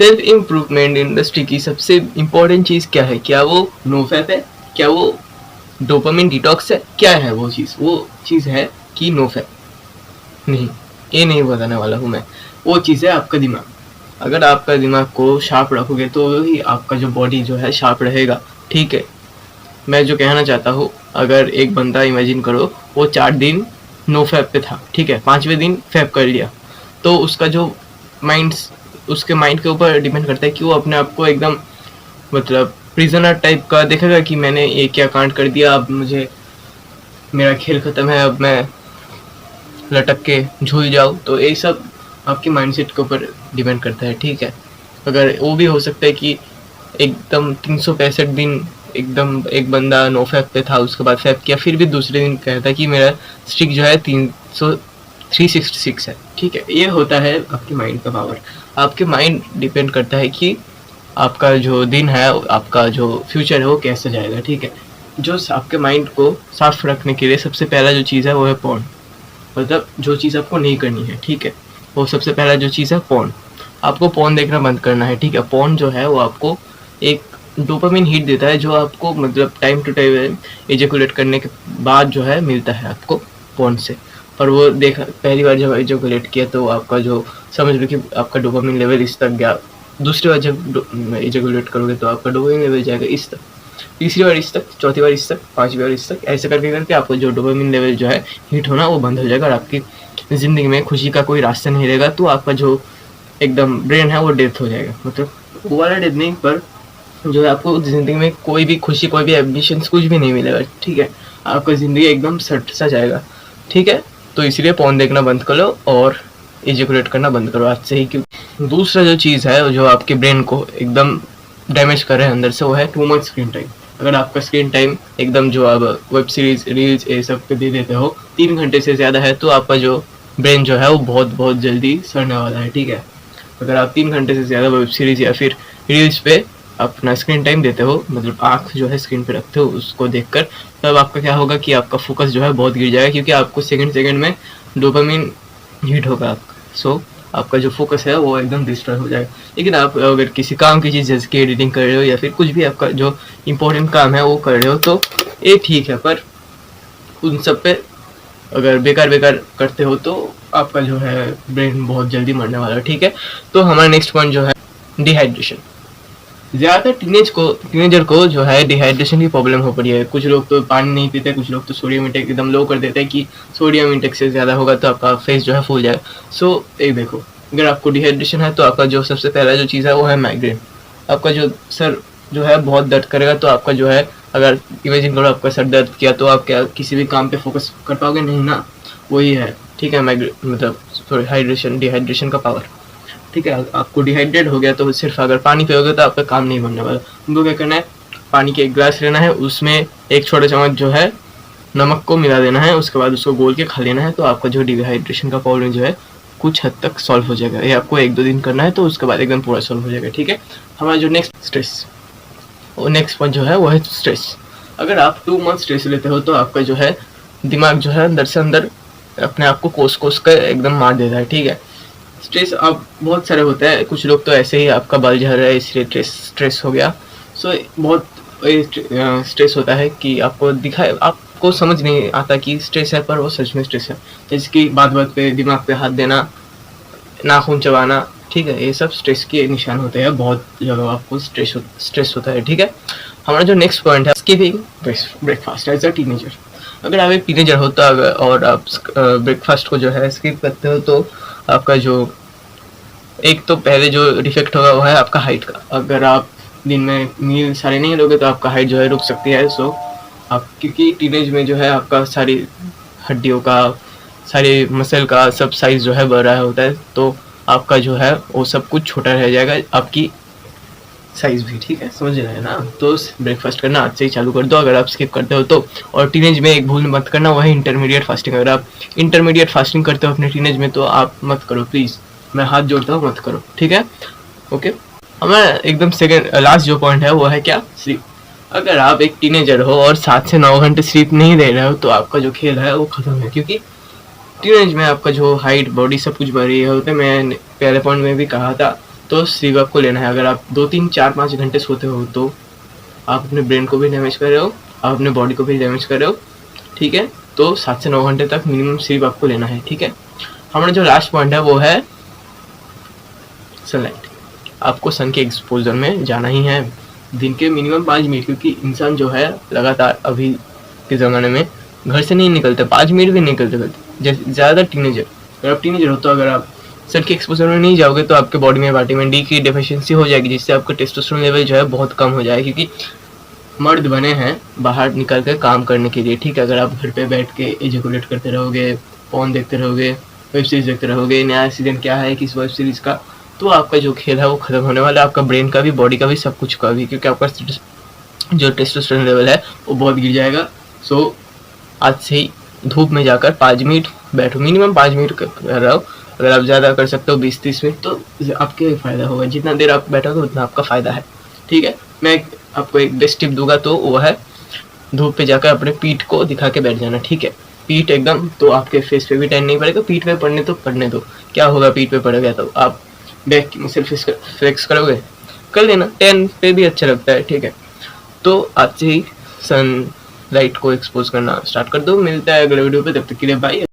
Self improvement industry की सबसे important चीज़ क्या है? क्या वो नोफैप है? क्या वो डोपामिन डिटॉक्स है? क्या है वो चीज़? वो चीज़ है कि नोफैप नहीं, ये नहीं बताने वाला हूँ मैं। वो चीज़ है आपका दिमाग। अगर आपका दिमाग को शार्प रखोगे तो ही आपका जो बॉडी जो है शार्प रहेगा, ठीक है। मैं जो कहना चाहता हूँ, अगर एक बंदा इमेजिन करो वो 4 दिन नो फैप पे था, ठीक है, 5वें दिन फैप कर लिया, तो उसका जो उसके माइंड के ऊपर डिपेंड करता है कि वो अपने आप को एकदम मतलब प्रिजनर टाइप का देखेगा कि मैंने ये क्या कांड कर दिया, अब मुझे मेरा खेल ख़त्म है, अब मैं लटक के झूल जाऊँ। तो ये सब आपके माइंडसेट के ऊपर डिपेंड करता है, ठीक है। अगर वो भी हो सकता है कि एकदम 365 दिन एकदम एक बंदा नो फैप पे था, उसके बाद फैप किया, फिर भी दूसरे दिन कहता है कि मेरा स्ट्रिक जो है 366 है, ठीक है। ये होता है आपके माइंड का पावर। आपके माइंड डिपेंड करता है कि आपका जो दिन है, आपका जो फ्यूचर है वो कैसे जाएगा, ठीक है। जो आपके माइंड को साफ रखने के लिए सबसे पहला जो चीज़ है वो है पॉर्न, मतलब जो चीज़ आपको नहीं करनी है, ठीक है। वो सबसे पहला जो चीज़ है पॉर्न, आपको पॉर्न देखना बंद करना है, ठीक है। पॉर्न जो है वो आपको एक डोपामिन हिट देता है, जो आपको मतलब टाइम टू टाइम एजेकुलेट करने के बाद जो है मिलता है आपको पॉर्न से। और वो देखा पहली बार जब एजेकुलेट किया तो आपका जो समझ लो कि आपका डोपामिन लेवल इस तक गया, दूसरी बार जब एजेकुलेट करोगे तो आपका डोपामिन लेवल जाएगा इस तक, तीसरी बार इस तक, चौथी बार इस तक, 5वीं बार इस तक, ऐसे करके करके आपको जो डोपामिन लेवल जो है हिट होना वो बंद हो जाएगा और आपकी ज़िंदगी में खुशी का कोई रास्ता नहीं रहेगा। तो आपका जो एकदम ब्रेन है वो डेथ हो जाएगा, मतलब वो वाला डेथ नहीं, पर जो है आपको ज़िंदगी में कोई भी खुशी, कोई भी एम्बिशंस कुछ भी नहीं मिलेगा, ठीक है। आपका ज़िंदगी एकदम सट सा जाएगा, ठीक है। तो इसलिए फ़ोन देखना बंद कर लो और एजुकेट करना बंद करो आज से ही। क्योंकि दूसरा जो चीज़ है जो आपके ब्रेन को एकदम डैमेज कर रहा है अंदर से, वो है टू मच स्क्रीन टाइम। अगर आपका स्क्रीन टाइम एकदम जो आप वेब सीरीज रील्स ये सब पे दे देते हो 3 घंटे से ज़्यादा है, तो आपका जो ब्रेन जो है वो बहुत जल्दी सड़ने वाला है, ठीक है। अगर आप 3 घंटे से ज़्यादा वेब सीरीज़ या फिर रील्स पे अपना स्क्रीन टाइम देते हो, मतलब आँख जो है स्क्रीन पे रखते हो उसको देखकर, तब आपका क्या होगा कि आपका फोकस जो है बहुत गिर जाएगा, क्योंकि आपको सेकंड में डोपामिन हिट होगा आपका। सो आपका जो फोकस है वो एकदम डिस्ट्रॉय हो जाएगा। लेकिन आप अगर किसी काम की चीज़ जैसे कि एडिटिंग कर रहे हो या फिर कुछ भी आपका जो इम्पोर्टेंट काम है वो कर रहे हो तो ये ठीक है, पर उन सब पे अगर बेकार करते हो तो आपका जो है ब्रेन बहुत जल्दी मरने वाला है, ठीक है। तो हमारा नेक्स्ट पॉइंट जो है डिहाइड्रेशन। ज़्यादातर टीनेजर को जो है डिहाइड्रेशन की प्रॉब्लम हो पड़ी है। कुछ लोग तो पानी नहीं पीते, कुछ लोग तो सोडियम इंटेक एकदम लो कर देते हैं कि सोडियम इंटेक से ज़्यादा होगा तो आपका फेस जो है फूल जाएगा। सो एक देखो, अगर आपको डिहाइड्रेशन है तो आपका जो सबसे पहला जो चीज़ है वो है माइग्रेन। आपका जो सर जो है बहुत दर्द करेगा, तो आपका जो है अगर इमेजिन करो आपका सर दर्द किया तो आप क्या किसी भी काम पे फोकस कर पाओगे? नहीं ना, वही है, ठीक है। मतलब डिहाइड्रेशन का पावर, ठीक है। आपको डिहाइड्रेट हो गया तो सिर्फ अगर पानी पियोगे तो आपका काम नहीं बनने वाला। उनको क्या करना है, पानी के एक गिलास लेना है, उसमें एक छोटा चम्मच जो है नमक को मिला देना है, उसके बाद उसको घोल के खा लेना है, तो आपका जो डिहाइड्रेशन का प्रॉब्लम जो है कुछ हद तक सॉल्व हो जाएगा। ये आपको 1-2 दिन करना है तो उसके बाद एकदम पूरा सॉल्व हो जाएगा, ठीक है। हमारा जो नेक्स्ट पॉइंट जो है वो है स्ट्रेस। अगर आप 2 मंथ स्ट्रेस लेते हो तो आपका जो है दिमाग जो है अंदर से अंदर अपने आप को कोस कर एकदम मार देता है, ठीक है। स्ट्रेस अब बहुत सारे होते हैं, कुछ लोग तो ऐसे ही आपका बाल झड़ रहा है इसलिए स्ट्रेस हो गया। सो बहुत स्ट्रेस होता है कि आपको समझ नहीं आता कि स्ट्रेस है, पर वो सच में स्ट्रेस है। जैसे कि बात पे दिमाग पे हाथ देना, नाखून चबाना, ठीक है, ये सब स्ट्रेस के निशान होते हैं। बहुत जगह आपको स्ट्रेस होता है, ठीक है। हमारा जो नेक्स्ट पॉइंट है skipping breakfast as a teenager. अगर आप एक टीनेजर हो तो और आप ब्रेकफास्ट को जो है स्किप करते हो तो आपका जो एक तो पहले जो डिफेक्ट होगा वो है आपका हाइट का। अगर आप दिन में मील सारे नहीं लोगे तो आपका हाइट जो है रुक सकती है। सो आप क्योंकि टीनेज में जो है आपका सारी हड्डियों का, सारी मसल का सब साइज जो है बढ़ रहा होता है, तो आपका जो है वो सब कुछ छोटा रह जाएगा, आपकी साइज भी, ठीक है, समझ रहे हैं ना। तो ब्रेकफास्ट करना आज से ही चालू कर दो अगर आप स्किप करते हो तो। और टीनेज में एक भूल मत करना, वह है इंटरमीडिएट फास्टिंग। अगर आप इंटरमीडिएट फास्टिंग करते हो अपने टीनेज में तो आप मत करो प्लीज़, मैं हाथ जोड़ता हूँ, मत करो, ठीक है, ओके। हमारा एकदम लास्ट जो पॉइंट है वो है क्या, स्लीप। अगर आप एक टीनेजर हो और 7 से 9 घंटे स्लीप नहीं ले रहे हो तो आपका जो खेल है वो ख़त्म है, क्योंकि टीनेज में आपका जो हाइट, बॉडी सब कुछ बढ़ रही है होते, मैं पहले पॉइंट में भी कहा था। तो स्लीप आपको लेना है। अगर आप 2-3-4-5 घंटे सोते हो तो आप अपने ब्रेन को भी डैमेज कर रहे हो, आप अपने बॉडी को भी डैमेज कर रहे हो, ठीक है। तो 7 से 9 घंटे तक मिनिमम स्लीप आपको लेना है, ठीक है। हमारा जो लास्ट पॉइंट है वो है सनलाइट। आपको सन के एक्सपोजर में जाना ही है दिन के मिनिमम 5 मिनट, क्योंकि इंसान जो है लगातार अभी के ज़माने में घर से नहीं निकलते, 5 मिनट भी नहीं निकलते। जैसे ज़्यादा टीनेजर, अगर आप टीनेजर हो तो अगर आप सन के एक्सपोजर में नहीं जाओगे तो आपके बॉडी में विटामिन डी की डेफिशिएंसी हो जाएगी, जिससे आपका टेस्टोस्टेरोन लेवल जो है बहुत कम हो जाएगा, क्योंकि मर्द बने हैं बाहर निकल कर काम करने के लिए, ठीक है। अगर आप घर पे बैठ के एजुकुलेट करते रहोगे, फोन देखते रहोगे, वेब सीरीज देखते रहोगे, नया सीजन क्या है किस वेब सीरीज का, तो आपका जो खेल है वो खत्म होने वाला है, आपका ब्रेन का भी, बॉडी का भी, सब कुछ का भी, क्योंकि आपका जो टेस्टोस्टेरोन लेवल है वो बहुत गिर जाएगा। सो आज से ही धूप में जाकर 5 मिनट बैठो, मिनिमम 5 मिनट कर रहे हो। अगर आप ज़्यादा कर सकते हो 20-30 मिनट तो आपके फ़ायदा होगा, जितना देर आप बैठोगे उतना आपका फ़ायदा है, ठीक है। मैं आपको एक बेस्ट टिप दूंगा तो वो है धूप पे जाकर अपने पीठ को दिखा के बैठ जाना, ठीक है। पीठ एकदम, तो आपके फेस पे भी टैन नहीं पड़ेगा। पीठ पे पड़ने दो, क्या होगा पीठ पे पड़ेगा तो आप बैक की मसल फ्लेक्स करोगे, कर लेना, टैन पे भी अच्छा लगता है, ठीक है। तो आज से ही सन लाइट को एक्सपोज करना स्टार्ट कर दो। मिलता है अगले वीडियो पे, तब तक के लिए बाय।